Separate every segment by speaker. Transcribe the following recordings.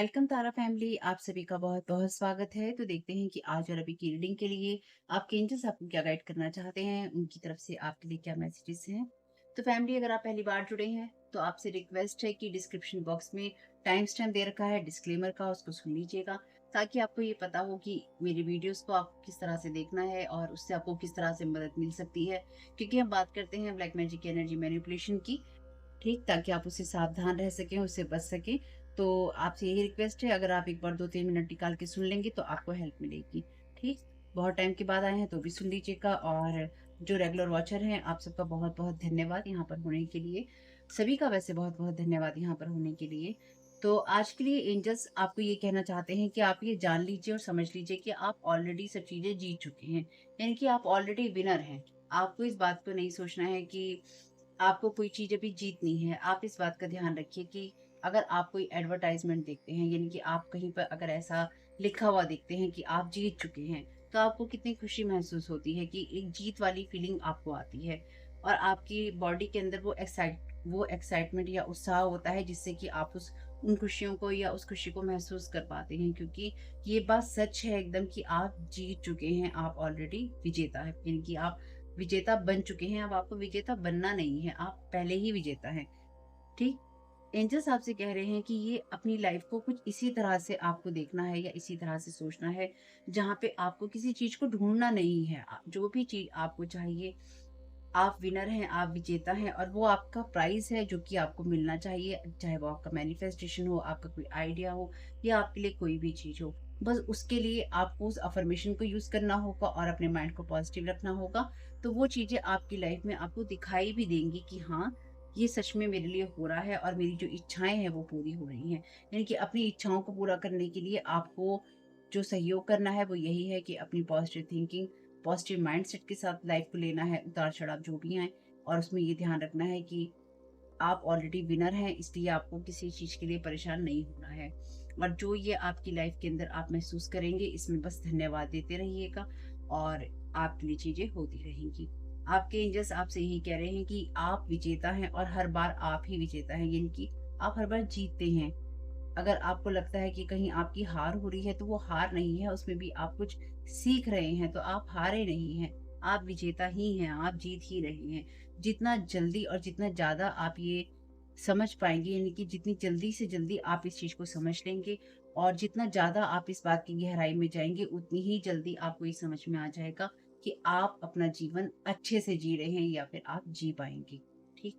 Speaker 1: Welcome तारा family. आप सभी का बहुत बहुत स्वागत है। तो देखते हैं कि आज और अभी की रीडिंग के लिए आपके एंजल्स आपको क्या गाइड करना चाहते हैं, उनकी तरफ से आपके लिए क्या मैसेजेस हैं। तो फैमिली, अगर आप पहली बार जुड़े हैं तो आपसे रिक्वेस्ट है कि डिस्क्रिप्शन बॉक्स में टाइम स्टैम्प दे रखा है डिस्क्लेमर का, उसको सुन लीजिएगा ताकि आपको ये पता हो कि मेरी वीडियोस को आपको किस तरह से देखना है और उससे आपको किस तरह से मदद मिल सकती है। क्योंकि हम बात करते हैं ब्लैक मैजिक एनर्जी मैनिपुलेशन की, ठीक, ताकि आप उससे सावधान रह सकें, उससे बच सकें। तो आपसे यही रिक्वेस्ट है, अगर आप एक बार 2-3 मिनट निकाल के सुन लेंगे तो आपको हेल्प मिलेगी, ठीक? बहुत टाइम के बाद आए हैं तो भी सुन लीजिएगा, और जो रेगुलर वॉचर हैं आप सबका बहुत-बहुत धन्यवाद यहाँ पर होने के लिए। सभी का वैसे बहुत-बहुत धन्यवाद यहाँ पर होने के लिए। तो आज के लिए एंजल्स आपको ये कहना चाहते हैं कि आप ये जान लीजिए और समझ लीजिए कि आप ऑलरेडी सब चीज़ें जीत चुके हैं। यानी कि आप ऑलरेडी विनर हैं। आपको इस बात को नहीं सोचना है कि आपको कोई चीज़ अभी जीतनी है। आप इस बात का ध्यान रखिए कि अगर आप कोई एडवर्टाइज़मेंट देखते हैं, यानी कि आप कहीं पर अगर ऐसा लिखा हुआ देखते हैं कि आप जीत चुके हैं, तो आपको कितनी खुशी महसूस होती है कि एक जीत वाली फीलिंग आपको आती है, और आपकी बॉडी के अंदर वो एक्साइटमेंट या उत्साह होता है जिससे कि आप उस उन खुशियों को या उस खुशी को महसूस कर पाते हैं, क्योंकि ये बात सच है एकदम कि आप जीत चुके हैं, आप ऑलरेडी विजेता हैं। यानी कि आप विजेता बन चुके हैं, अब आपको विजेता बनना नहीं है, आप पहले ही विजेता हैं, ठीक? एंजल्स आपसे कह रहे हैं कि ये अपनी लाइफ को कुछ इसी तरह से आपको देखना है या इसी तरह से सोचना है, जहाँ पे आपको किसी चीज़ को ढूँढना नहीं है। जो भी चीज़ आपको चाहिए, आप विनर हैं, आप विजेता हैं, और वो आपका प्राइज़ है जो कि आपको मिलना चाहिए, चाहे वो आपका मैनिफेस्टेशन हो, आपका कोई आइडिया हो या आपके लिए कोई भी चीज़ हो। बस उसके लिए आपको उस अफ़र्मेशन को यूज़ करना होगा और अपने माइंड को पॉज़िटिव रखना होगा, तो वो चीज़ें आपकी लाइफ़ में आपको दिखाई भी देंगी कि हाँ, ये सच में मेरे लिए हो रहा है और मेरी जो इच्छाएँ हैं वो पूरी हो रही हैं। यानी कि अपनी इच्छाओं को पूरा करने के लिए आपको जो सहयोग करना है वो यही है कि अपनी पॉज़िटिव थिंकिंग, पॉजिटिव माइंडसेट के साथ लाइफ को लेना है, उतार-चढ़ाव जो भी आएँ, और उसमें ये ध्यान रखना है कि आप ऑलरेडी विनर हैं, इसलिए आपको किसी चीज़ के लिए परेशान नहीं होना है। और जो ये आपकी लाइफ के अंदर आप महसूस करेंगे, इसमें बस धन्यवाद देते रहिएगा और आपके लिए चीज़ें होती रहेंगी। आपके एंजल्स आपसे यही कह रहे हैं कि आप विजेता हैं और हर बार आप ही विजेता हैं, यानी कि आप हर बार जीतते हैं। अगर आपको लगता है कि कहीं आपकी हार हो रही है, तो वो हार नहीं है, उसमें भी आप कुछ सीख रहे हैं, तो आप हारे नहीं हैं, आप विजेता ही हैं, आप जीत ही रहे हैं। जितना जल्दी और जितना ज़्यादा आप ये समझ पाएँगे, यानी कि जितनी जल्दी से जल्दी आप इस चीज़ को समझ लेंगे और जितना ज़्यादा आप इस बात की गहराई में जाएँगे, उतनी ही जल्दी आपको ये समझ में आ जाएगा कि आप अपना जीवन अच्छे से जी रहे हैं या फिर आप जी पाएँगे। ठीक?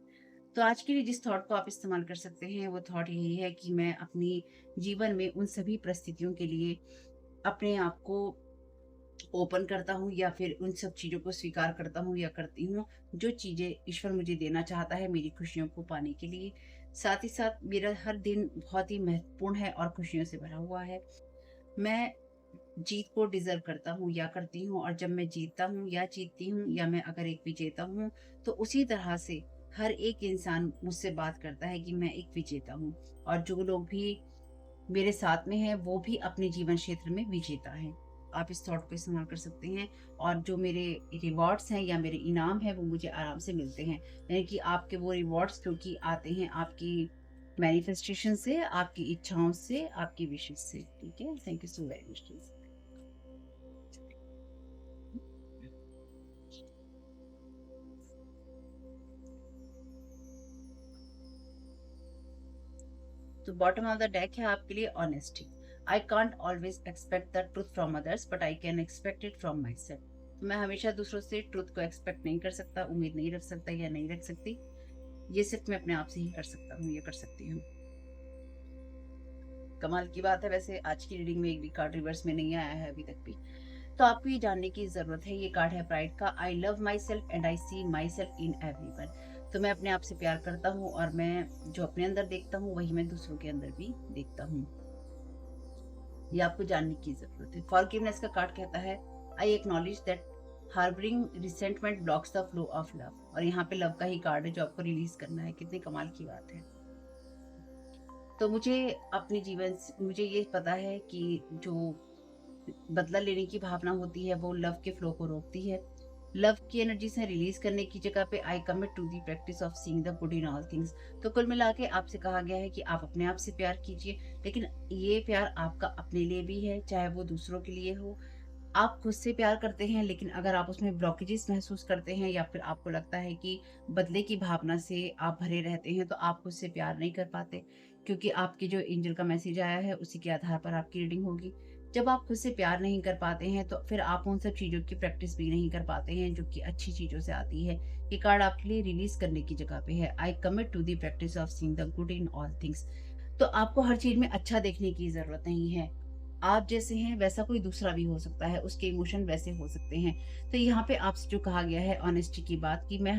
Speaker 1: तो आज के लिए जिस थॉट को आप इस्तेमाल कर सकते हैं, वो थॉट यही है कि मैं अपनी जीवन में उन सभी परिस्थितियों के लिए अपने आप को ओपन करता हूँ या फिर उन सब चीज़ों को स्वीकार करता हूँ या करती हूँ, जो चीज़ें ईश्वर मुझे देना चाहता है मेरी खुशियों को पाने के लिए। साथ ही साथ मेरा हर दिन बहुत ही महत्वपूर्ण है और खुशियों से भरा हुआ है। मैं जीत को डिज़र्व करता हूँ या करती हूँ, और जब मैं जीतता हूँ या जीतती हूँ या मैं अगर एक विजेता हूँ, तो उसी तरह से हर एक इंसान मुझसे बात करता है कि मैं एक विजेता हूँ, और जो लोग भी मेरे साथ में हैं, वो भी अपने जीवन क्षेत्र में विजेता हैं। आप इस थॉट को इस्तेमाल कर सकते हैं, और जो मेरे रिवॉर्ड्स हैं या मेरे इनाम हैं, वो मुझे आराम से मिलते हैं। यानी कि आपके वो रिवॉर्ड्स क्योंकि आते हैं आपकी मैनिफेस्टेशन से, आपकी इच्छाओं से, आपकी विशेज़ से। ठीक है? Thank you so very much. तो बॉटम ऑफ द डेक है आपके लिए honesty. I can't always expect the truth from others, but I can expect it from my self. तो मैं हमेशा दूसरों से ट्रुथ को एक्सपेक्ट नहीं कर सकता, उम्मीद नहीं रख सकता या नहीं रख सकती। ये सिर्फ मैं अपने आप से ही कर सकता हूँ या कर सकती हूँ। कमाल की बात है, वैसे आज की रीडिंग में एक भी कार्ड रिवर्स में नहीं आया है अभी तक भी। तो आपको ये जानने की ज़रूरत है, ये कार्ड है प्राइड का। I love myself and I see myself in everyone. तो मैं अपने आप से प्यार करता हूँ, और मैं जो अपने अंदर देखता हूँ वही मैं दूसरों के अंदर भी देखता हूँ। ये आपको जानने की ज़रूरत है। फॉरगिवनेस का कार्ड कहता है, I acknowledge that harbouring resentment blocks the flow of love. और यहाँ पे लव का ही कार्ड है जो आपको रिलीज करना है। कितनी कमाल की बात है। तो मुझे अपने जीवन से मुझे ये पता है कि जो बदला लेने की भावना होती है वो लव के फ्लो को रोकती है। लव की एनर्जी से रिलीज करने की जगह पे I commit to the practice of seeing the good in all things. तो कुल मिला के आपसे कहा गया है कि आप अपने आप से प्यार कीजिए, लेकिन ये प्यार आपका अपने लिए भी है, चाहे वो दूसरों के लिए हो। आप खुद से प्यार करते हैं, लेकिन अगर आप उसमें ब्लॉकेजेस महसूस करते हैं या फिर आपको लगता है कि बदले की भावना से आप भरे रहते हैं, तो आप खुद से प्यार नहीं कर पाते, क्योंकि आपकी जो एंजल का मैसेज आया है उसी के आधार पर आपकी रीडिंग होगी। जब आप खुद से प्यार नहीं कर पाते हैं, तो फिर आप उन सब चीज़ों की प्रैक्टिस भी नहीं कर पाते हैं जो कि अच्छी चीज़ों से आती है। ये कार्ड आपके लिए रिलीज करने की जगह पे है, I commit to the practice of seeing the good in all things. तो आपको हर चीज़ में अच्छा देखने की ज़रूरत नहीं है। आप जैसे हैं वैसा कोई दूसरा भी हो सकता है, उसके इमोशन वैसे हो सकते हैं। तो यहाँ पे आपसे जो कहा गया है ऑनेस्टी की बात, कि मैं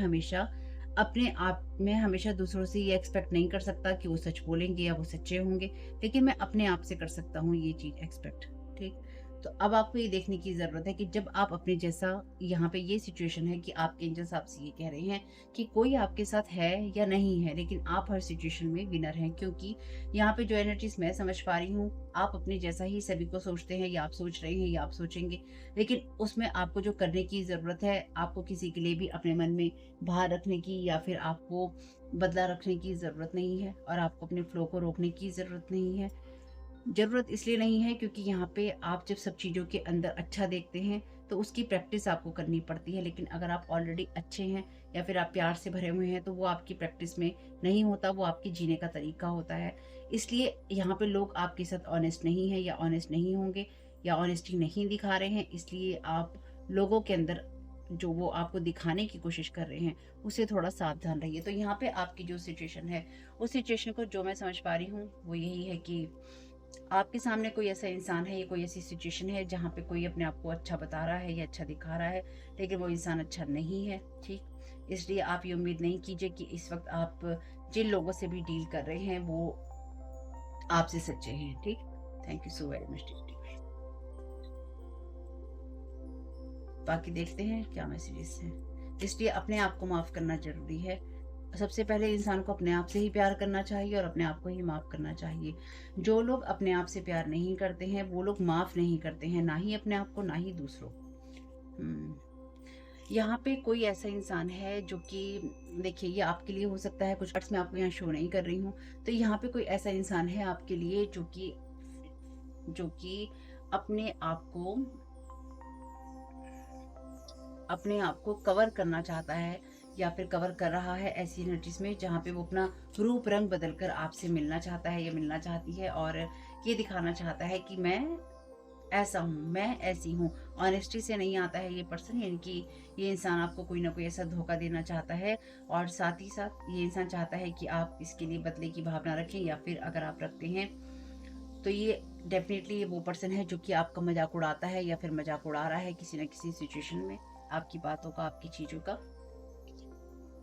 Speaker 1: हमेशा दूसरों से ये एक्सपेक्ट नहीं कर सकता कि वो सच बोलेंगे या वो सच्चे होंगे, लेकिन मैं अपने आप से कर सकता हूँ ये चीज़ एक्सपेक्ट। ठीक? तो अब आपको ये देखने की ज़रूरत है कि जब आप अपने जैसा, यहाँ पे ये सिचुएशन है कि आपके एंजल्स आपसे ये कह रहे हैं कि कोई आपके साथ है या नहीं है, लेकिन आप हर सिचुएशन में विनर हैं, क्योंकि यहाँ पे जो एनर्जीज मैं समझ पा रही हूँ, आप अपने जैसा ही सभी को सोचते हैं, या आप सोच रहे हैं या आप सोचेंगे, लेकिन उसमें आपको जो करने की ज़रूरत है, आपको किसी के लिए भी अपने मन में बाहर रखने की या फिर आपको बदला रखने की ज़रूरत नहीं है, और आपको अपने फ्लो को रोकने की ज़रूरत नहीं है। ज़रूरत इसलिए नहीं है क्योंकि यहाँ पे आप जब सब चीज़ों के अंदर अच्छा देखते हैं, तो उसकी प्रैक्टिस आपको करनी पड़ती है, लेकिन अगर आप ऑलरेडी अच्छे हैं या फिर आप प्यार से भरे हुए हैं, तो वो आपकी प्रैक्टिस में नहीं होता, वो आपके जीने का तरीका होता है। इसलिए यहाँ पे लोग आपके साथ ऑनेस्ट नहीं है या ऑनेस्ट नहीं होंगे या ऑनेस्टी नहीं दिखा रहे हैं, इसलिए आप लोगों के अंदर जो वो आपको दिखाने की कोशिश कर रहे हैं, उससे थोड़ा सावधान रहिए। तो यहाँ पे आपकी जो सिचुएशन है, उस सिचुएशन को जो मैं समझ पा रही हूँ वो यही है कि आपके सामने कोई ऐसा इंसान है या कोई ऐसी सिचुएशन है जहाँ पे कोई अपने आप को अच्छा बता रहा है या अच्छा दिखा रहा है, लेकिन वो इंसान अच्छा नहीं है। ठीक? इसलिए आप ये उम्मीद नहीं कीजिए कि इस वक्त आप जिन लोगों से भी डील कर रहे हैं वो आपसे सच्चे हैं। ठीक? Thank you so very much. बाकी देखते हैं क्या मैसेजेस हैं। इसलिए अपने आप को माफ करना जरूरी है। सबसे पहले इंसान को अपने आप से ही प्यार करना चाहिए और अपने आप को ही माफ करना चाहिए। जो लोग अपने आप से प्यार नहीं करते हैं, वो लोग माफ नहीं करते हैं, ना ही अपने आप को ना ही दूसरों। हम्म, यहाँ पे कोई ऐसा इंसान है जो कि, देखिए ये आपके लिए हो सकता है, कुछ पार्ट्स मैं आपको यहाँ शो नहीं कर रही हूँ। तो यहाँ पे कोई ऐसा इंसान है आपके लिए जो कि अपने आप को कवर करना चाहता है या फिर कवर कर रहा है ऐसी एनर्जीज में, जहाँ पे वो अपना रूप रंग बदल कर आपसे मिलना चाहता है या मिलना चाहती है, और ये दिखाना चाहता है कि मैं ऐसा हूँ, मैं ऐसी हूँ। ऑनेस्टी से नहीं आता है ये पर्सन, यानी कि ये इंसान आपको कोई ना कोई ऐसा धोखा देना चाहता है, और साथ ही साथ ये इंसान चाहता है कि आप इसके लिए बदले की भावना रखें, या फिर अगर आप रखते हैं तो ये डेफिनेटली ये वो पर्सन है जो कि आपका मजाक उड़ाता है या फिर मजाक उड़ा रहा है किसी न किसी सिचुएशन में, आपकी बातों का, आपकी चीज़ों का।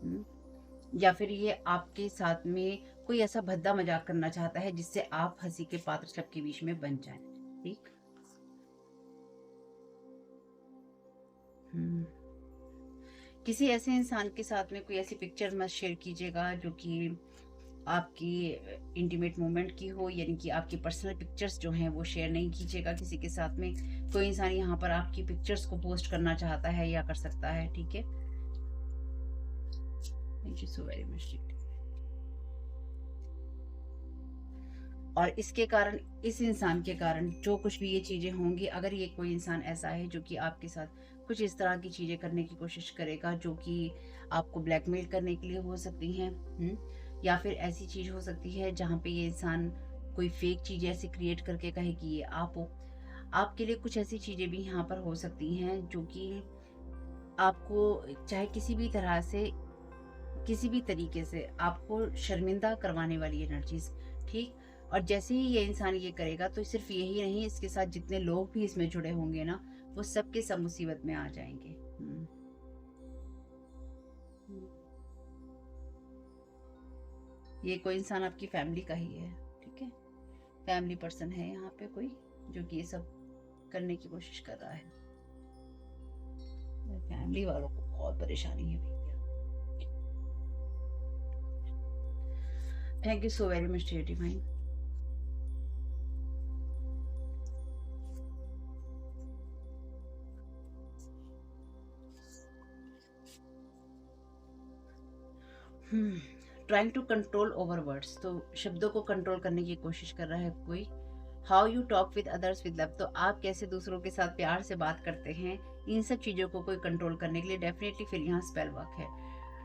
Speaker 1: हम्म, या फिर ये आपके साथ में कोई ऐसा भद्दा मजाक करना चाहता है जिससे आप हंसी के पात्र सबके बीच में बन जाएं। ठीक? हम्म, किसी ऐसे इंसान के साथ में कोई ऐसी पिक्चर मत शेयर कीजिएगा जो कि आपकी इंटीमेट मोमेंट की हो, यानी कि आपकी पर्सनल पिक्चर्स जो हैं वो शेयर नहीं कीजिएगा किसी के साथ में। कोई इंसान यहाँ पर आपकी पिक्चर्स को पोस्ट करना चाहता है या कर सकता है। ठीक है? Thank you so very much. और इसके कारण, इस इंसान के कारण जो कुछ भी ये चीज़ें होंगी, अगर ये कोई इंसान ऐसा है जो कि आपके साथ कुछ इस तरह की चीज़ें करने की कोशिश करेगा जो कि आपको ब्लैकमेल करने के लिए हो सकती हैं, या फिर ऐसी चीज़ हो सकती है जहाँ पे ये इंसान कोई फेक चीज़ ऐसी क्रिएट करके कहे कि ये आप हो। आपके लिए कुछ ऐसी चीज़ें भी यहाँ पर हो सकती हैं जो कि आपको चाहे किसी भी तरह से, किसी भी तरीके से आपको शर्मिंदा करवाने वाली एनर्जीज। ठीक? और जैसे ही ये इंसान ये करेगा, तो सिर्फ यही नहीं, इसके साथ जितने लोग भी इसमें जुड़े होंगे ना, वो सबके सब मुसीबत में आ जाएंगे। हम्म। ये कोई इंसान आपकी फैमिली का ही है। ठीक है? फैमिली पर्सन है यहाँ पे कोई जो कि ये सब करने की कोशिश कर रहा है। फैमिली वालों को बहुत परेशानी है भैया। Thank you so very much dear divine. Trying to control over words, तो शब्दों को कंट्रोल करने की कोशिश कर रहा है कोई। How you talk with others with love, तो आप कैसे दूसरों के साथ प्यार से बात करते हैं, इन सब चीज़ों को कोई कंट्रोल करने के लिए डेफिनेटली फिर यहाँ स्पेल वर्क है।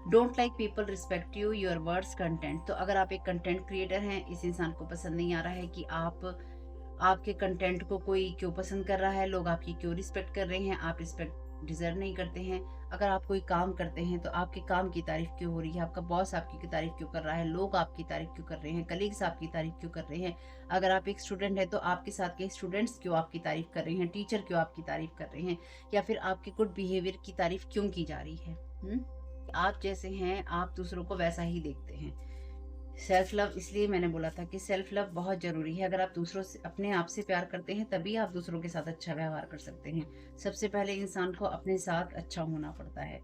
Speaker 1: Don't like people respect you your words content, तो अगर आप एक कंटेंट क्रिएटर हैं, इस इंसान को पसंद नहीं आ रहा है कि आपके कंटेंट को कोई क्यों पसंद कर रहा है, लोग आपकी क्यों रिस्पेक्ट कर रहे हैं, आप रिस्पेक्ट डिजर्व नहीं करते हैं। अगर आप कोई काम करते हैं तो आपके काम की तारीफ क्यों हो रही है, आपका बॉस आपकी तारीफ क्यों कर रहा है, लोग आपकी तारीफ क्यों कर रहे हैं, कलीग्स आपकी तारीफ क्यों कर रहे हैं। अगर आप एक स्टूडेंट हैं तो आपके साथ के स्टूडेंट्स क्यों आपकी तारीफ कर रहे हैं, टीचर क्यों आपकी तारीफ कर रहे हैं, या फिर आपके गुड बिहेवियर की तारीफ क्यों की जा रही है। आप जैसे हैं आप दूसरों को वैसा ही देखते हैं। सेल्फ लव, इसलिए मैंने बोला था कि सेल्फ लव बहुत जरूरी है। अगर आप दूसरों से अपने आप से प्यार करते हैं तभी आप दूसरों के साथ अच्छा व्यवहार कर सकते हैं। सबसे पहले इंसान को अपने साथ अच्छा होना पड़ता है।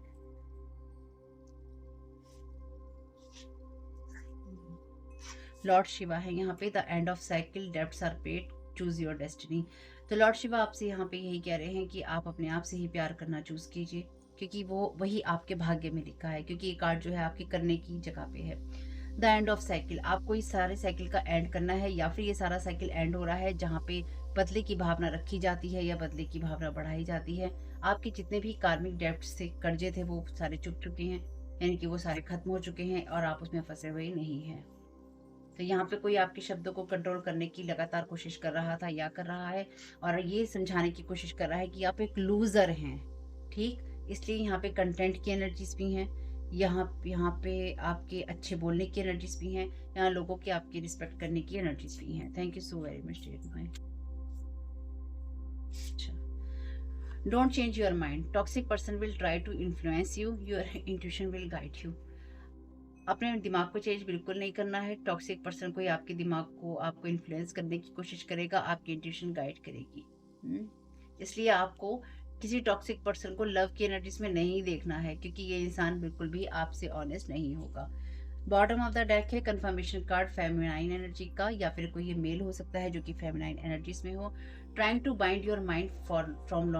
Speaker 1: लॉर्ड शिवा है यहाँ पे, the end of cycle, debts are paid, choose your destiny. तो लॉर्ड शिवा आपसे यहाँ पे यही कह रहे हैं कि आप अपने आप से ही प्यार करना चूज कीजिए, क्योंकि वो वही आपके भाग्य में लिखा है, क्योंकि ये कार्ड जो है आपके करने की जगह पे है। द एंड ऑफ साइकिल, आपको इस सारे साइकिल का एंड करना है, या फिर ये सारा साइकिल एंड हो रहा है जहाँ पे बदले की भावना रखी जाती है या बदले की भावना बढ़ाई जाती है। आपके जितने भी कार्मिक डेब्ट्स थे, कर्जे थे, वो सारे चुक चुके हैं, यानी कि वो सारे खत्म हो चुके हैं और आप उसमें फंसे हुए नहीं हैं। तो यहाँ पे कोई आपके शब्दों को कंट्रोल करने की लगातार कोशिश कर रहा था या कर रहा है, और ये समझाने की कोशिश कर रहा है कि आप एक लूजर हैं। ठीक, इसलिए यहाँ पे कंटेंट की एनर्जीज भी हैं, यहाँ पे आपके अच्छे बोलने की एनर्जीज भी हैं, यहाँ लोगों की आपकी रिस्पेक्ट करने की एनर्जीज भी हैं। Thank you so very much dear. अच्छा, don't change your mind, toxic person will try to influence you, your intuition will guide you. अपने दिमाग को चेंज बिल्कुल नहीं करना है। टॉक्सिक पर्सन कोई आपके दिमाग को आपको इन्फ्लुएंस करने की कोशिश करेगा, आपकी इंट्यूशन गाइड करेगी। इसलिए आपको किसी टॉक्सिक पर्सन को लव की एनर्जीज में नहीं देखना है, क्योंकि ये इंसान बिल्कुल भी आपसे ऑनेस्ट नहीं होगा। बॉटम ऑफ द डेक है कंफर्मेशन कार्ड फेमिनाइन एनर्जी का, या फिर कोई ये मेल हो सकता है जो कि फेमिनाइन एनर्जीज में हो। Trying to bind your mind from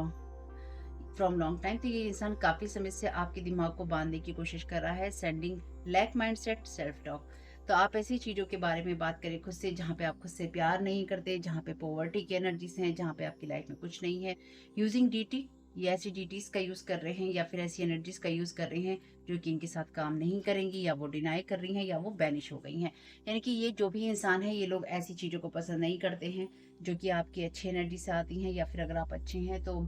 Speaker 1: long time, तो ये इंसान काफी समय से आपके दिमाग को बांधने की कोशिश कर रहा है। Sending lack mindset self talk, तो आप ऐसी चीजों के बारे में बात करें खुद से जहाँ पे आप खुद से प्यार नहीं करते, जहाँ पे पॉवर्टी की एनर्जीज हैं, जहाँ पे आपकी लाइफ में कुछ नहीं है। यूजिंग डीटी, ये ऐसी डीटीज का यूज कर रहे हैं या फिर ऐसी एनर्जीज का यूज कर रहे हैं जो कि इनके साथ काम नहीं करेंगी, या वो डिनाई कर रही हैं, या वो बैनिश हो गई हैं। यानी कि ये जो भी इंसान है, ये लोग ऐसी चीजों को पसंद नहीं करते हैं जो कि आपकी अच्छी एनर्जी से आती हैं, या फिर अगर आप अच्छे हैं तो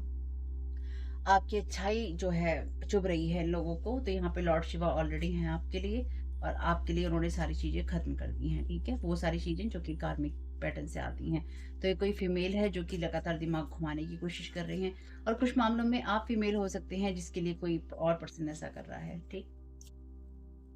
Speaker 1: आपकी अच्छाई जो है चुभ रही है लोगों को। तो यहाँ पे लॉर्ड शिवा ऑलरेडी हैं आपके लिए, और आपके लिए उन्होंने सारी चीजें खत्म कर दी हैं। ठीक है, वो सारी चीजें जो कि कार्मिक पैटर्न से आती हैं। तो ये कोई फीमेल है जो कि लगातार दिमाग घुमाने की कोशिश कर रहे हैं, और कुछ मामलों में आप फीमेल हो सकते हैं जिसके लिए कोई और पर्सन ऐसा कर रहा है। ठीक,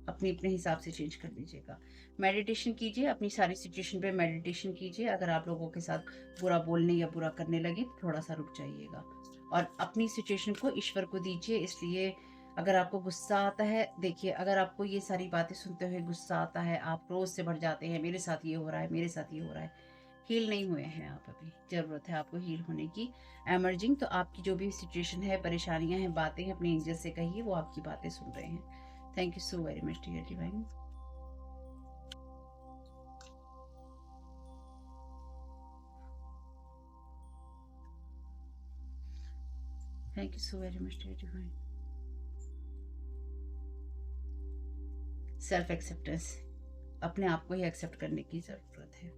Speaker 1: अपने अपने हिसाब से चेंज कर लीजिएगा। मेडिटेशन कीजिए, अपनी सारी सिचुएशन पे मेडिटेशन कीजिए। अगर आप लोगों के साथ बुरा बोलने या बुरा करने लगे तो थोड़ा सा रुक जाइएगा और अपनी सिचुएशन को ईश्वर को दीजिए। इसलिए अगर आपको गुस्सा आता है, देखिए अगर आपको ये सारी बातें सुनते हुए गुस्सा आता है, आप रोज से भर जाते हैं, मेरे साथ ये हो रहा है, मेरे साथ ये हो रहा है, हील नहीं हुए हैं आप अभी, जरूरत है आपको हील होने की एमर्जिंग। तो आपकी जो भी सिचुएशन है, परेशानियां हैं, बातें हैं, अपने एंजल से कहिए, वो आपकी बातें सुन रहे हैं। Thank you so very much dear divine. Thank you so very much dear divine. Self acceptance, अपने आप को ही एक्सेप्ट करने की ज़रूरत है।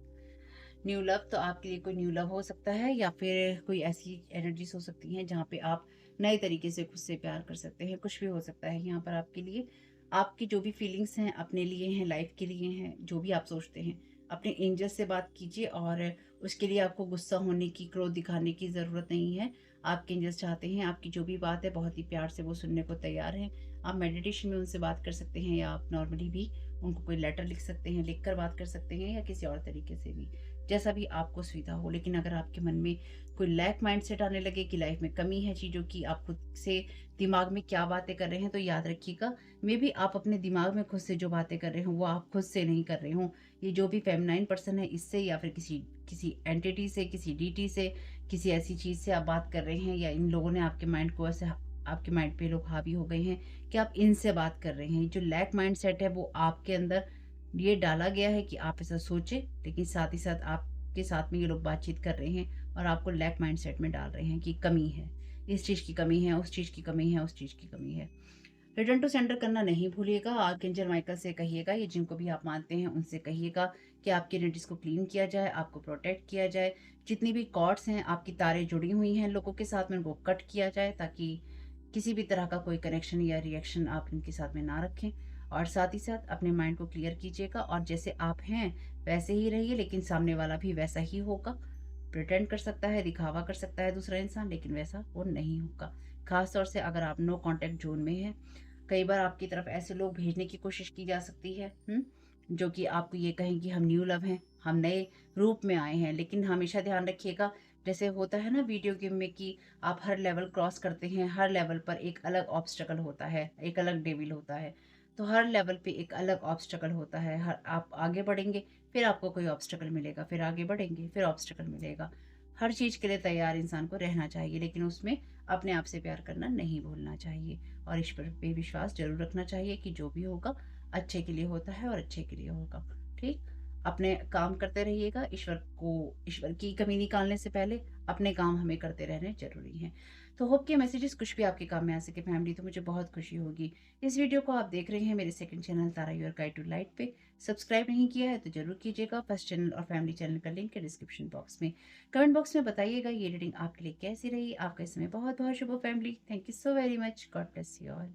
Speaker 1: न्यू लव, तो आपके लिए कोई न्यू लव हो सकता है, या फिर कोई ऐसी एनर्जीज हो सकती हैं जहाँ पे आप नए तरीके से खुद से प्यार कर सकते हैं। कुछ भी हो सकता है यहाँ पर आपके लिए। आपकी जो भी फीलिंग्स हैं अपने लिए हैं, लाइफ के लिए हैं, जो भी आप सोचते हैं, अपने एंजल से बात कीजिए, और उसके लिए आपको गुस्सा होने की, क्रोध दिखाने की ज़रूरत नहीं है। आपके एंजल्स चाहते हैं आपकी जो भी बात है बहुत ही प्यार से वो सुनने को तैयार हैं। आप मेडिटेशन में उनसे बात कर सकते हैं, या आप नॉर्मली भी उनको कोई लेटर लिख सकते हैं, लिख कर बात कर सकते हैं, या किसी और तरीके से भी, जैसा भी आपको सुविधा हो। लेकिन अगर आपके मन में कोई लैक माइंडसेट आने लगे कि लाइफ में कमी है चीज़ों की, आप खुद से दिमाग में क्या बातें कर रहे हैं, तो याद रखिएगा, मे बी आप अपने दिमाग में खुद से जो बातें कर रहे हो वो आप खुद से नहीं कर रहे हो। ये जो भी फेमिनाइन पर्सन है इससे, या फिर किसी किसी एंटिटी से, किसी डीटी से, किसी ऐसी चीज़ से आप बात कर रहे हैं, या इन लोगों ने आपके माइंड को ऐसे आपके माइंड पे लोग हावी हो गए हैं कि आप इनसे बात कर रहे हैं। जो लैक माइंडसेट है वो आपके अंदर ये डाला गया है कि आप ऐसा सोचें, लेकिन साथ ही साथ आपके साथ में ये लोग बातचीत कर रहे हैं और आपको लैक माइंडसेट में डाल रहे हैं कि कमी है, इस चीज़ की कमी है, उस चीज़ की कमी है, उस चीज़ की कमी है। रिटर्न टू सेंडर करना नहीं भूलिएगा। आर्कएंजल माइकल से कहिएगा, ये जिनको भी आप मानते हैं उनसे कहिएगा कि आपकी एनर्जीज को क्लीन किया जाए, आपको प्रोटेक्ट किया जाए। जितनी भी कॉर्ड्स हैं, आपकी तारें जुड़ी हुई हैं लोगों के साथ में, उनको कट किया जाए ताकि किसी भी तरह का कोई कनेक्शन या रिएक्शन आप इनके साथ में ना रखें। और साथ ही साथ अपने माइंड को क्लियर कीजिएगा और जैसे आप हैं वैसे ही रहिए, लेकिन सामने वाला भी वैसा ही होगा। प्रिटेंड कर सकता है, दिखावा कर सकता है दूसरा इंसान, लेकिन वैसा वो नहीं होगा। खास तौर से अगर आप नो कांटेक्ट जोन में हैं, कई बार आपकी तरफ ऐसे लोग भेजने की कोशिश की जा सकती है, जो कि आपको ये कहें कि हम न्यू लव हैं, हम नए रूप में आए हैं। लेकिन हमेशा ध्यान रखिएगा, जैसे होता है ना वीडियो गेम में कि आप हर लेवल क्रॉस करते हैं, हर लेवल पर एक अलग ऑब्स्टकल होता है, एक अलग डेविल होता है। तो हर लेवल पे एक अलग ऑब्स्टकल होता है। हर आप आगे बढ़ेंगे, फिर आपको कोई ऑब्स्टकल मिलेगा, फिर आगे बढ़ेंगे, फिर ऑब्स्टकल मिलेगा। हर चीज़ के लिए तैयार इंसान को रहना चाहिए, लेकिन उसमें अपने आप से प्यार करना नहीं भूलना चाहिए और ईश्वर पे विश्वास जरूर रखना चाहिए कि जो भी होगा अच्छे के लिए होता है और अच्छे के लिए होगा। ठीक, अपने काम करते रहिएगा। ईश्वर की कमी निकालने से पहले अपने काम हमें करते रहने जरूरी हैं। तो होप के मैसेजेस कुछ भी आपके काम में आ सके फैमिली, तो मुझे बहुत खुशी होगी। इस वीडियो को आप देख रहे हैं मेरे second channel Tara your guide to light पे। सब्सक्राइब नहीं किया है तो जरूर कीजिएगा। फर्स्ट चैनल और फैमिली चैनल का लिंक है डिस्क्रिप्शन बॉक्स में। कमेंट बॉक्स में बताइएगा ये रीडिंग आपके लिए कैसी रही। आपका इसमें बहुत बहुत शुभ हो family. Thank you so very much. God bless you all.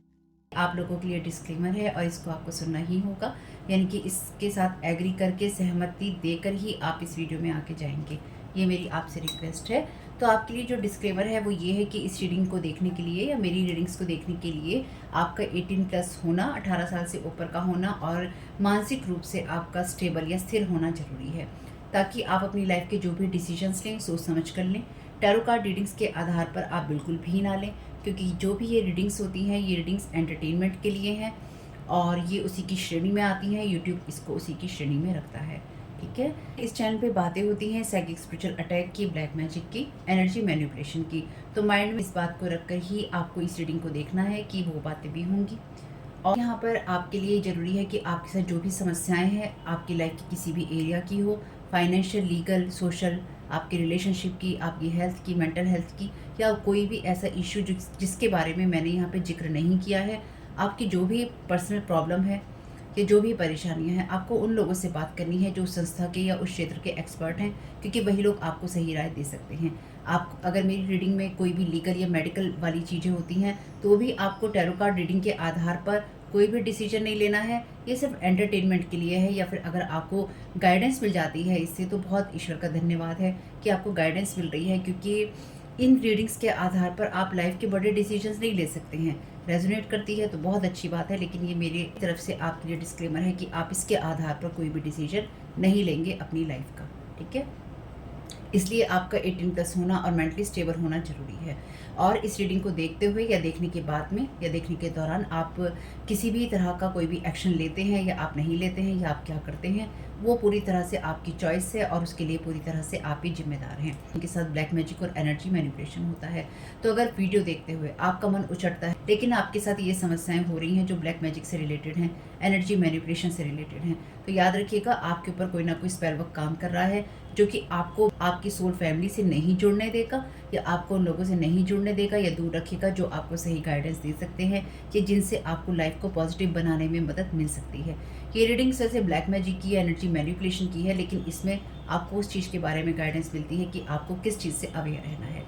Speaker 1: आप लोगों के लिए डिस्क्लेमर है और इसको आपको सुनना ही होगा, यानी कि इसके साथ एग्री करके सहमति देकर ही आप इस वीडियो में आके जाएंगे। ये मेरी आपसे रिक्वेस्ट है। तो आपके लिए जो डिस्क्लेमर है वो ये है कि इस रीडिंग को देखने के लिए या मेरी रीडिंग्स को देखने के लिए आपका 18+ होना, 18 साल से ऊपर का होना और मानसिक रूप से आपका स्टेबल या स्थिर होना जरूरी है, ताकि आप अपनी लाइफ के जो भी डिसीजंस लें सोच समझ कर लें। टैरो कार्ड रीडिंग्स के आधार पर आप बिल्कुल भी ना लें, क्योंकि जो भी ये रीडिंग्स होती हैं ये रीडिंग्स एंटरटेनमेंट के लिए हैं और ये उसी की श्रेणी में आती हैं। यूट्यूब इसको उसी की श्रेणी में रखता है। ठीक है, इस चैनल पे बातें होती हैं साइकिक स्पिरिचुअल अटैक की, ब्लैक मैजिक की, एनर्जी मैनिपुलेशन की। तो माइंड में इस बात को रखकर ही आपको इस रीडिंग को देखना है कि वो बातें भी होंगी। और यहाँ पर आपके लिए ज़रूरी है कि आपके साथ जो भी समस्याएं हैं आपकी लाइफ की किसी भी एरिया की हो, फाइनेंशियल, लीगल, सोशल, आपके रिलेशनशिप की, आपकी हेल्थ की, मेंटल हेल्थ की, या कोई भी ऐसा इशू जिसके बारे में मैंने यहाँ पे जिक्र नहीं किया है, आपकी जो भी पर्सनल प्रॉब्लम है या जो भी परेशानियां हैं, आपको उन लोगों से बात करनी है जो संस्था के या उस क्षेत्र के एक्सपर्ट हैं, क्योंकि वही लोग आपको सही राय दे सकते हैं। आप अगर मेरी रीडिंग में कोई भी लीगल या मेडिकल वाली चीज़ें होती हैं तो भी आपको टैरो कार्ड रीडिंग के आधार पर कोई भी डिसीजन नहीं लेना है। ये सिर्फ एंटरटेनमेंट के लिए है, या फिर अगर आपको गाइडेंस मिल जाती है इससे तो बहुत ईश्वर का धन्यवाद है कि आपको गाइडेंस मिल रही है, क्योंकि इन रीडिंग्स के आधार पर आप लाइफ के बड़े डिसीजंस नहीं ले सकते हैं। रेजोनेट करती है तो बहुत अच्छी बात है, लेकिन ये मेरी तरफ से आपके लिए डिस्क्लेमर है कि आप इसके आधार पर कोई भी डिसीजन नहीं लेंगे अपनी लाइफ का। ठीक है, इसलिए आपका 18+ होना और मेंटली स्टेबल होना ज़रूरी है। और इस रीडिंग को देखते हुए या देखने के बाद में या देखने के दौरान आप किसी भी तरह का कोई भी एक्शन लेते हैं या आप नहीं लेते हैं या आप क्या करते हैं, वो पूरी तरह से आपकी चॉइस है और उसके लिए पूरी तरह से आप ही जिम्मेदार हैं। उनके साथ ब्लैक मैजिक और एनर्जी मैनिपुलेशन होता है। तो अगर वीडियो देखते हुए आपका मन उचटता है लेकिन आपके साथ ये समस्याएं हो रही हैं जो ब्लैक मैजिक से रिलेटेड हैं, एनर्जी मैनिपुलेशन से रिलेटेड हैं, तो याद रखिएगा आपके ऊपर कोई ना कोई स्पेल वर्क काम कर रहा है, जो कि आपको आपकी सोल फैमिली से नहीं जुड़ने देगा या आपको उन लोगों से नहीं जुड़ने देगा या दूर रखेगा जो आपको सही गाइडेंस दे सकते हैं कि जिनसे आपको लाइफ को पॉजिटिव बनाने में मदद मिल सकती है। ये रीडिंग वैसे ब्लैक मैजिक की, एनर्जी मैनिपुलेशन की है, लेकिन इसमें आपको उस चीज़ के बारे में गाइडेंस मिलती है कि आपको किस चीज़ से अवेयर रहना है।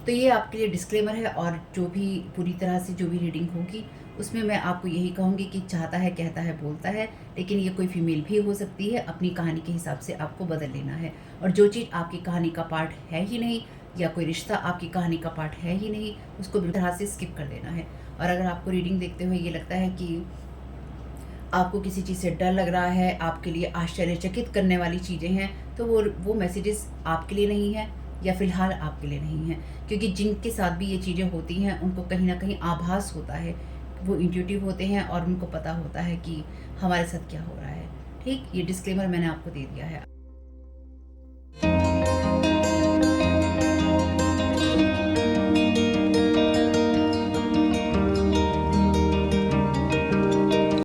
Speaker 1: तो ये आपके लिए डिस्क्लेमर है। और जो भी पूरी तरह से जो भी रीडिंग होगी उसमें मैं आपको यही कहूँगी कि चाहता है, कहता है, बोलता है, लेकिन ये कोई फीमेल भी हो सकती है। अपनी कहानी के हिसाब से आपको बदल लेना है, और जो चीज़ आपकी कहानी का पार्ट है ही नहीं या कोई रिश्ता आपकी कहानी का पार्ट है ही नहीं, उसको बिल्कुल तरह से स्किप कर देना है। और अगर आपको रीडिंग देखते हुए ये लगता है कि आपको किसी चीज़ से डर लग रहा है, आपके लिए आश्चर्यचकित करने वाली चीज़ें हैं, तो वो मैसेजेस आपके लिए नहीं है या फिलहाल आपके लिए नहीं है, क्योंकि जिनके साथ भी ये चीज़ें होती हैं उनको कहीं ना कहीं आभास होता है, वो इंट्यूटिव होते हैं और उनको पता होता है कि हमारे साथ क्या हो रहा है। ठीक, ये डिस्क्लेमर मैंने आपको दे दिया है।